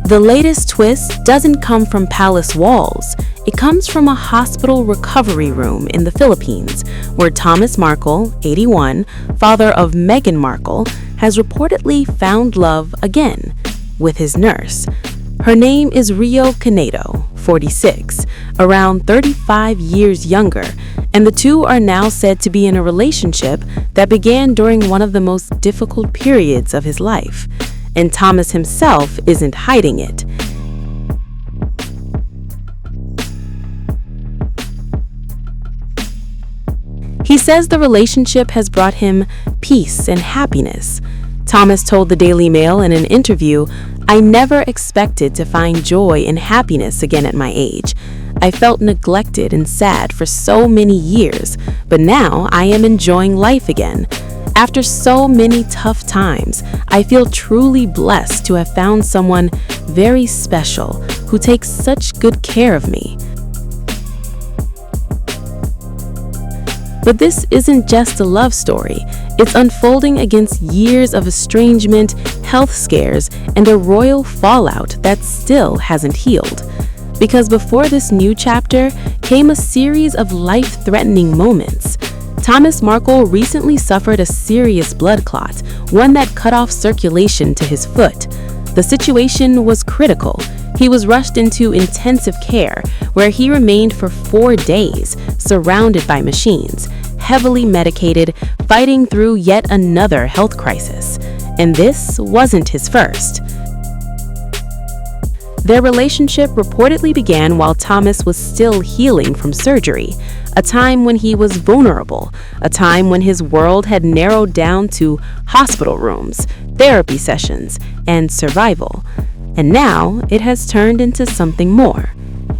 The latest twist doesn't come from palace walls. It comes from a hospital recovery room in the Philippines, where Thomas Markle, 81, father of Meghan Markle, has reportedly found love again with his nurse. Her name is Rio Canedo, 46, around 35 years younger, and the two are now said to be in a relationship that began during one of the most difficult periods of his life. And Thomas himself isn't hiding it. He says the relationship has brought him peace and happiness. Thomas told the Daily Mail in an interview, "I never expected to find joy and happiness again at my age. I felt neglected and sad for so many years, but now I am enjoying life again. After so many tough times, I feel truly blessed to have found someone very special who takes such good care of me." But this isn't just a love story. It's unfolding against years of estrangement, health scares, and a royal fallout that still hasn't healed. Because before this new chapter came a series of life-threatening moments. Thomas Markle recently suffered a serious blood clot, one that cut off circulation to his foot. The situation was critical. He was rushed into intensive care, where he remained for 4 days, surrounded by machines, heavily medicated, fighting through yet another health crisis. And this wasn't his first. Their relationship reportedly began while Thomas was still healing from surgery, a time when he was vulnerable, a time when his world had narrowed down to hospital rooms, therapy sessions, and survival. And now it has turned into something more.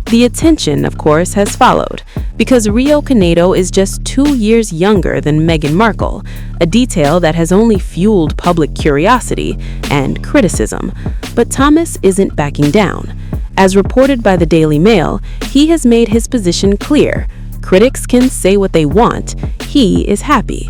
The attention, of course, has followed, because Rio Canedo is just 2 years younger than Meghan Markle, a detail that has only fueled public curiosity and criticism. But Thomas isn't backing down. As reported by the Daily Mail, he has made his position clear. Critics can say what they want. He is happy.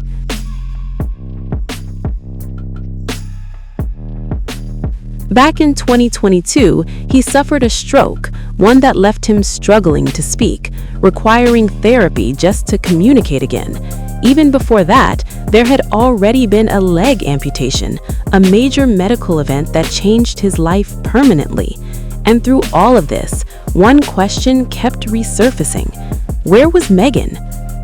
Back in 2022, he suffered a stroke, one that left him struggling to speak, requiring therapy just to communicate again. Even before that, there had already been a leg amputation, a major medical event that changed his life permanently. And through all of this, one question kept resurfacing. Where was Meghan?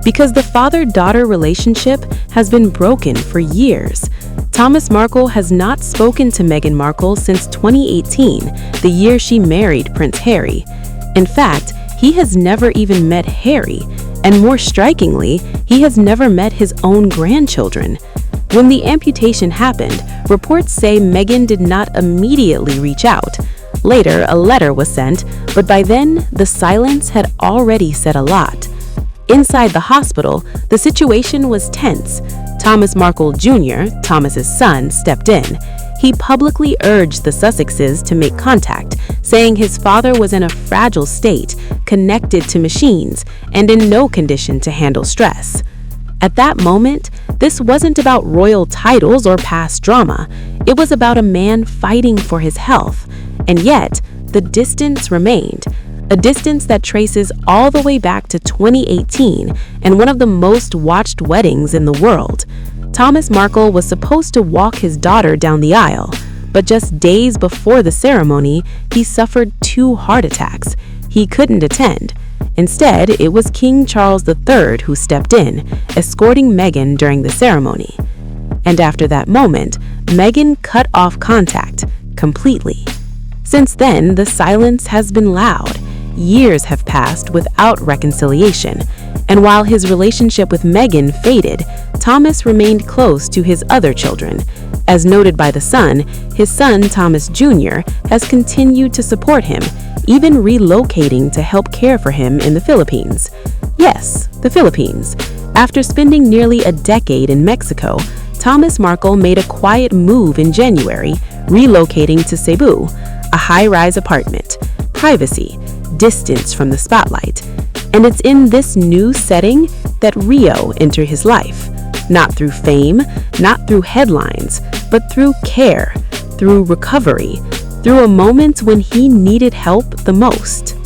Because the father-daughter relationship has been broken for years. Thomas Markle has not spoken to Meghan Markle since 2018, the year she married Prince Harry. In fact, he has never even met Harry, and more strikingly, he has never met his own grandchildren. When the amputation happened, reports say Meghan did not immediately reach out. Later, a letter was sent, but by then, the silence had already said a lot. Inside the hospital, the situation was tense. Thomas Markle Jr., Thomas's son, stepped in. He publicly urged the Sussexes to make contact, saying his father was in a fragile state, connected to machines, and in no condition to handle stress. At that moment, this wasn't about royal titles or past drama. It was about a man fighting for his health. And yet, the distance remained. A distance that traces all the way back to 2018 and one of the most watched weddings in the world. Thomas Markle was supposed to walk his daughter down the aisle, but just days before the ceremony, he suffered 2 heart attacks. He couldn't attend. Instead, it was King Charles III who stepped in, escorting Meghan during the ceremony. And after that moment, Meghan cut off contact completely. Since then, the silence has been loud. Years have passed without reconciliation, and while his relationship with Meghan faded, Thomas remained close to his other children. As noted by The Sun, his son Thomas Jr. has continued to support him, even relocating to help care for him in the Philippines. Yes, the Philippines. After spending nearly a decade in Mexico, Thomas Markle made a quiet move in January, relocating to Cebu, a high-rise apartment, privacy, distance from the spotlight. And it's in this new setting that Rio entered his life. Not through fame, not through headlines, but through care, through recovery, through a moment when he needed help the most.